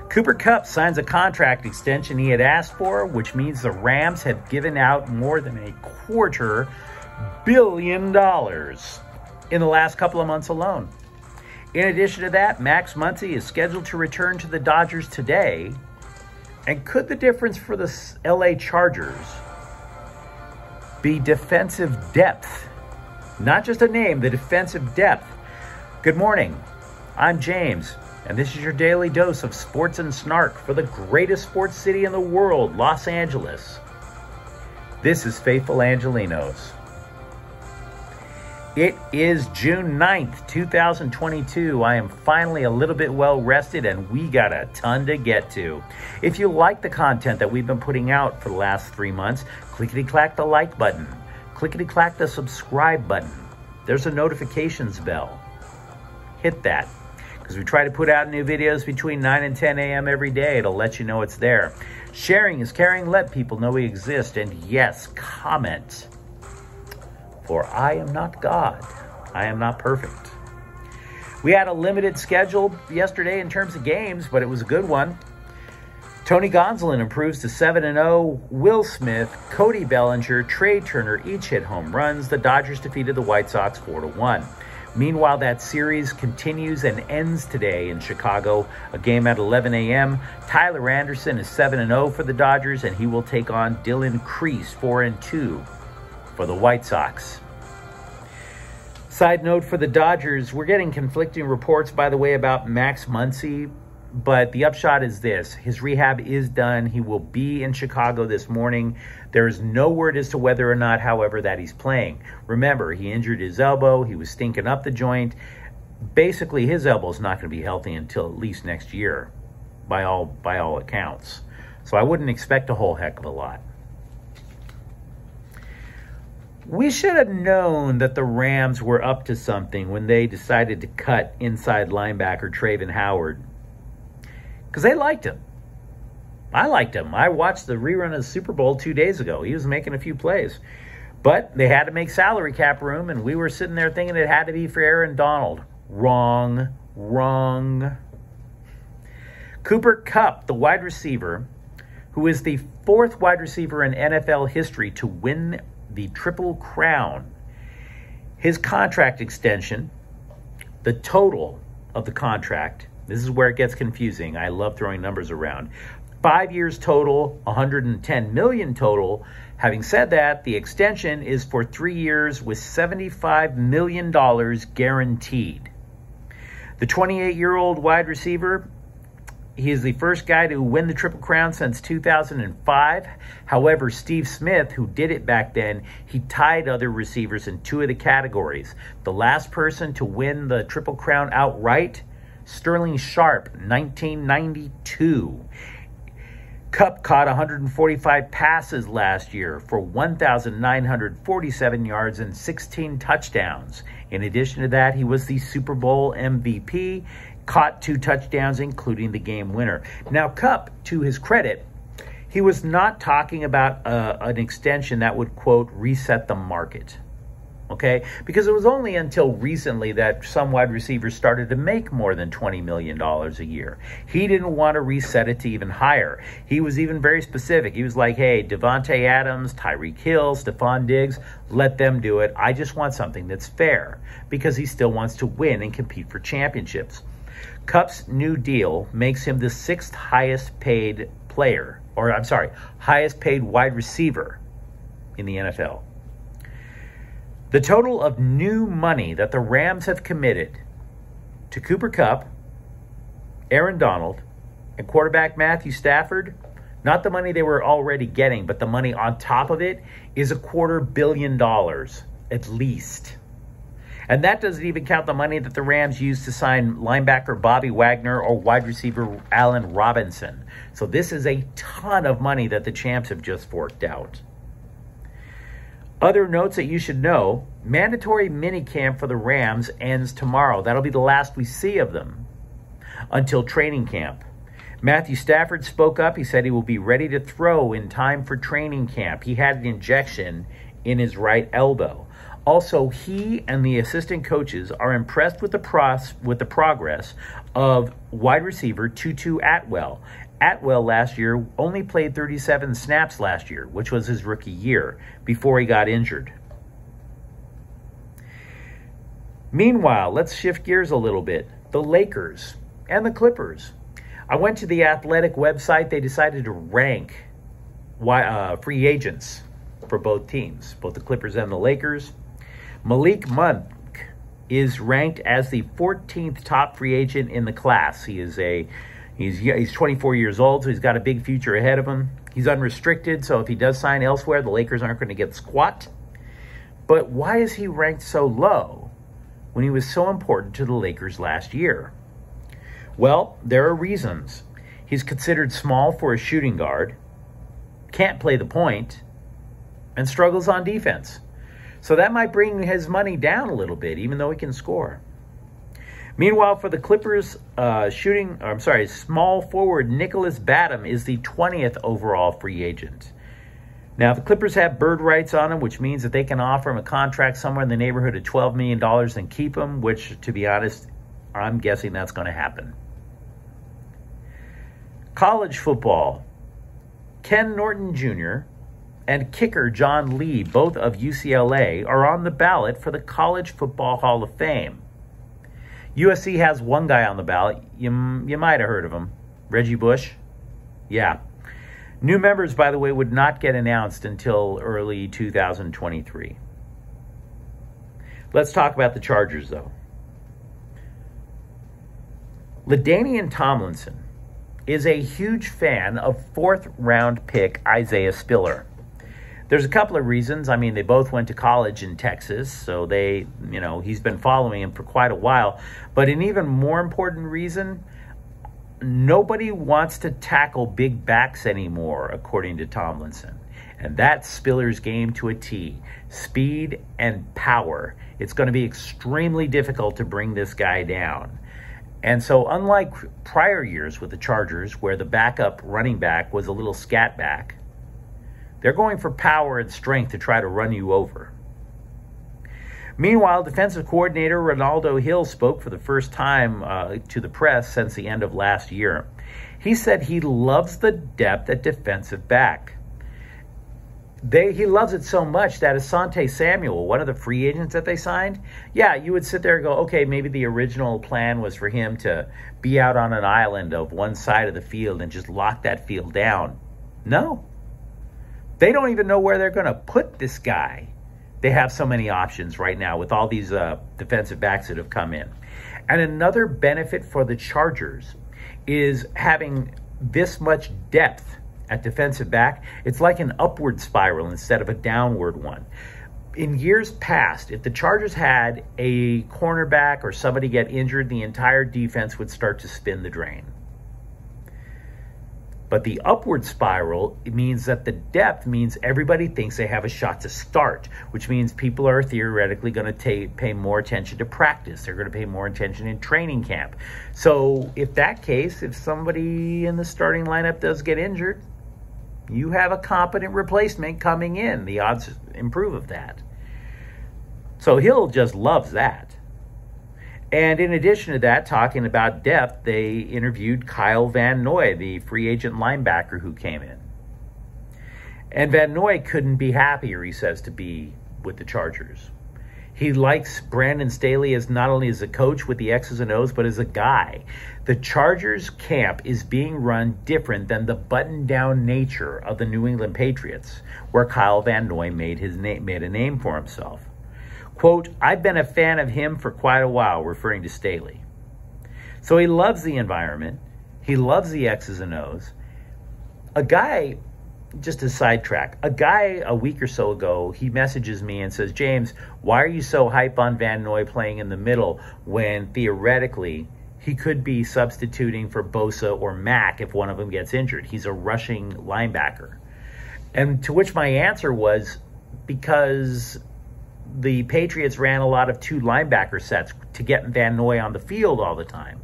Cooper Kupp signs a contract extension he had asked for, which means the Rams have given out more than $250 million in the last couple of months alone. In addition to that, Max Muncy is scheduled to return to the Dodgers today. And could the difference for the LA Chargers be defensive depth? Not just a name, the defensive depth. Good morning. I'm James, and this is your daily dose of sports and snark for the greatest sports city in the world, Los Angeles. This is Faithful Angelenos. It is June 9th, 2022. I am finally a little bit well rested, and we got a ton to get to. If you like the content that we've been putting out for the last 3 months, clickety-clack the like button. Clickety-clack the subscribe button. There's a notifications bell. Hit that, because we try to put out new videos between 9 and 10 a.m. every day. It'll let you know it's there. Sharing is caring. Let people know we exist. And yes, comment. For I am not God. I am not perfect. We had a limited schedule yesterday in terms of games, but it was a good one. Tony Gonsolin improves to 7-0. Will Smith, Cody Bellinger, Trey Turner each hit home runs. The Dodgers defeated the White Sox 4-1. Meanwhile, that series continues and ends today in Chicago, a game at 11 a.m. Tyler Anderson is 7-0 for the Dodgers, and he will take on Dylan Crease, 4-2 for the White Sox. Side note for the Dodgers, we're getting conflicting reports, by the way, about Max Muncy, but the upshot is this. His rehab is done. He will be in Chicago this morning. There is no word as to whether or not, however, that he's playing. Remember, he injured his elbow. He was stinking up the joint. Basically, his elbow is not going to be healthy until at least next year, by all accounts. So I wouldn't expect a whole heck of a lot. We should have known that the Rams were up to something when they decided to cut inside linebacker Trayvon Howard, because they liked him. I liked him. I watched the rerun of the Super Bowl 2 days ago. He was making a few plays. But they had to make salary cap room, and we were sitting there thinking it had to be for Aaron Donald. Wrong. Cooper Kupp, the wide receiver, who is the 4th wide receiver in NFL history to win the Triple Crown. His contract extension, the total of the contract, this is where it gets confusing. I love throwing numbers around. 5 years total, $110 million total. Having said that, the extension is for 3 years with $75 million guaranteed. The 28-year-old wide receiver, he is the first guy to win the Triple Crown since 2005. However, Steve Smith, who did it back then, he tied other receivers in 2 of the categories. The last person to win the Triple Crown outright, Sterling Sharp, 1992. Kupp caught 145 passes last year for 1,947 yards and 16 touchdowns. In addition to that, he was the Super Bowl MVP, caught 2 touchdowns, including the game winner. Now, Kupp, to his credit, he was not talking about an extension that would, quote, reset the market. Okay? Because it was only until recently that some wide receivers started to make more than $20 million a year. He didn't want to reset it to even higher. He was even very specific. He was like, hey, Devontae Adams, Tyreek Hill, Stephon Diggs, let them do it. I just want something that's fair, because he still wants to win and compete for championships. Kupp's new deal makes him the 6th highest paid player, or I'm sorry, highest paid wide receiver in the NFL. The total of new money that the Rams have committed to Cooper Kupp, Aaron Donald, and quarterback Matthew Stafford, not the money they were already getting, but the money on top of it, is $250 million at least. And that doesn't even count the money that the Rams used to sign linebacker Bobby Wagner or wide receiver Allen Robinson. So this is a ton of money that the champs have just forked out. Other notes that you should know: mandatory minicamp for the Rams ends tomorrow. That'll be the last we see of them until training camp. Matthew Stafford spoke up. He said he will be ready to throw in time for training camp. He had an injection in his right elbow. Also, he and the assistant coaches are impressed with the progress of wide receiver Tutu Atwell. Atwell last year only played 37 snaps last year, which was his rookie year, before he got injured. Meanwhile, let's shift gears a little bit. The Lakers and the Clippers. I went to the Athletic website. They decided to rank free agents for both teams, both the Clippers and the Lakers. Malik Monk is ranked as the 14th top free agent in the class. He's 24 years old, so he's got a big future ahead of him. He's unrestricted, so if he does sign elsewhere, the Lakers aren't going to get squat. But why is he ranked so low when he was so important to the Lakers last year? Well, there are reasons. He's considered small for a shooting guard, can't play the point, and struggles on defense. So that might bring his money down a little bit, even though he can score. Meanwhile, for the Clippers, small forward Nicholas Batum is the 20th overall free agent. Now, the Clippers have bird rights on him, which means that they can offer him a contract somewhere in the neighborhood of $12 million and keep him, which, to be honest, I'm guessing that's going to happen. College football. Ken Norton Jr. and kicker John Lee, both of UCLA, are on the ballot for the College Football Hall of Fame. USC has one guy on the ballot. You might have heard of him. Reggie Bush? Yeah. New members, by the way, would not get announced until early 2023. Let's talk about the Chargers, though. LaDainian Tomlinson is a huge fan of fourth-round pick Isaiah Spiller. There's a couple of reasons. I mean, they both went to college in Texas, so he's been following him for quite a while. But an even more important reason, nobody wants to tackle big backs anymore, according to Tomlinson. And that's Spiller's game to a T. Speed and power. It's going to be extremely difficult to bring this guy down. And so unlike prior years with the Chargers, where the backup running back was a little scat back, they're going for power and strength to try to run you over. Meanwhile, defensive coordinator Ronaldo Hill spoke for the first time to the press since the end of last year. He said he loves the depth at defensive back. He loves it so much that Asante Samuel, one of the free agents that they signed, yeah, you would sit there and go, okay, maybe the original plan was for him to be out on an island of one side of the field and just lock that field down. No. They don't even know where they're going to put this guy. They have so many options right now with all these defensive backs that have come in. And another benefit for the Chargers is having this much depth at defensive back. It's like an upward spiral instead of a downward one. In years past, if the Chargers had a cornerback or somebody get injured, the entire defense would start to spin the drain. But the upward spiral, it means that the depth means everybody thinks they have a shot to start, which means people are theoretically going to pay more attention to practice. They're going to pay more attention in training camp. So if somebody in the starting lineup does get injured, you have a competent replacement coming in. The odds improve of that. So Hill just loves that. And in addition to that, talking about depth, they interviewed Kyle Van Noy, the free agent linebacker who came in. And Van Noy couldn't be happier, he says, to be with the Chargers. He likes Brandon Staley as not only as a coach with the X's and O's, but as a guy. The Chargers camp is being run different than the button-down nature of the New England Patriots, where Kyle Van Noy made a name for himself. Quote, I've been a fan of him for quite a while, referring to Staley. So he loves the environment. He loves the X's and O's. A guy, just a sidetrack, a week or so ago, he messages me and says, James, why are you so hype on Van Noy playing in the middle when theoretically he could be substituting for Bosa or Mack if one of them gets injured? He's a rushing linebacker. And to which my answer was, because the Patriots ran a lot of two linebacker sets to get Van Noy on the field all the time.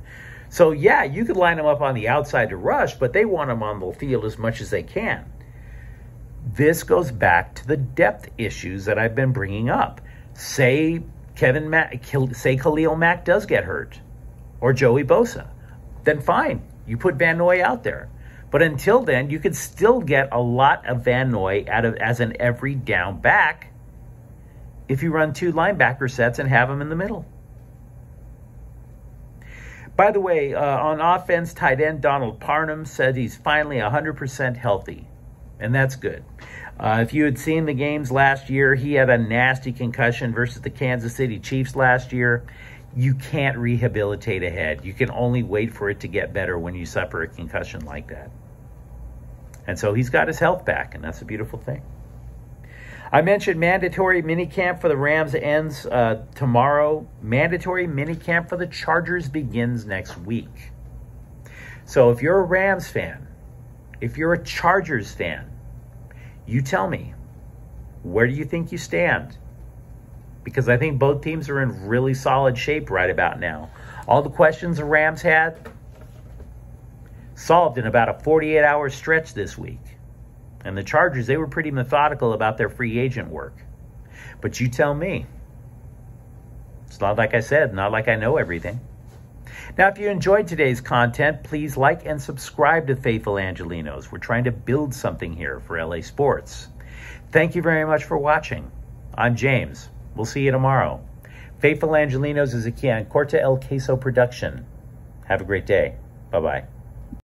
So, yeah, you could line him up on the outside to rush, but they want him on the field as much as they can. This goes back to the depth issues that I've been bringing up. Say Khalil Mack does get hurt, or Joey Bosa, then fine, you put Van Noy out there. But until then, you could still get a lot of Van Noy as an every down back if you run 2 linebacker sets and have him in the middle. By the way, on offense, tight end Donald Parham said he's finally 100% healthy, and that's good. If you had seen the games last year, he had a nasty concussion versus the Kansas City Chiefs last year. You can't rehabilitate a head. You can only wait for it to get better when you suffer a concussion like that. And so he's got his health back, and that's a beautiful thing. I mentioned mandatory minicamp for the Rams ends tomorrow. Mandatory minicamp for the Chargers begins next week. So if you're a Rams fan, if you're a Chargers fan, you tell me, where do you think you stand? Because I think both teams are in really solid shape right about now. All the questions the Rams had, solved in about a 48-hour stretch this week. And the Chargers, they were pretty methodical about their free agent work. But you tell me. It's not like I said, not like I know everything. Now, if you enjoyed today's content, please like and subscribe to Faithful Angelenos. We're trying to build something here for LA Sports. Thank you very much for watching. I'm James. We'll see you tomorrow. Faithful Angelenos is a Corte El Queso production. Have a great day. Bye-bye.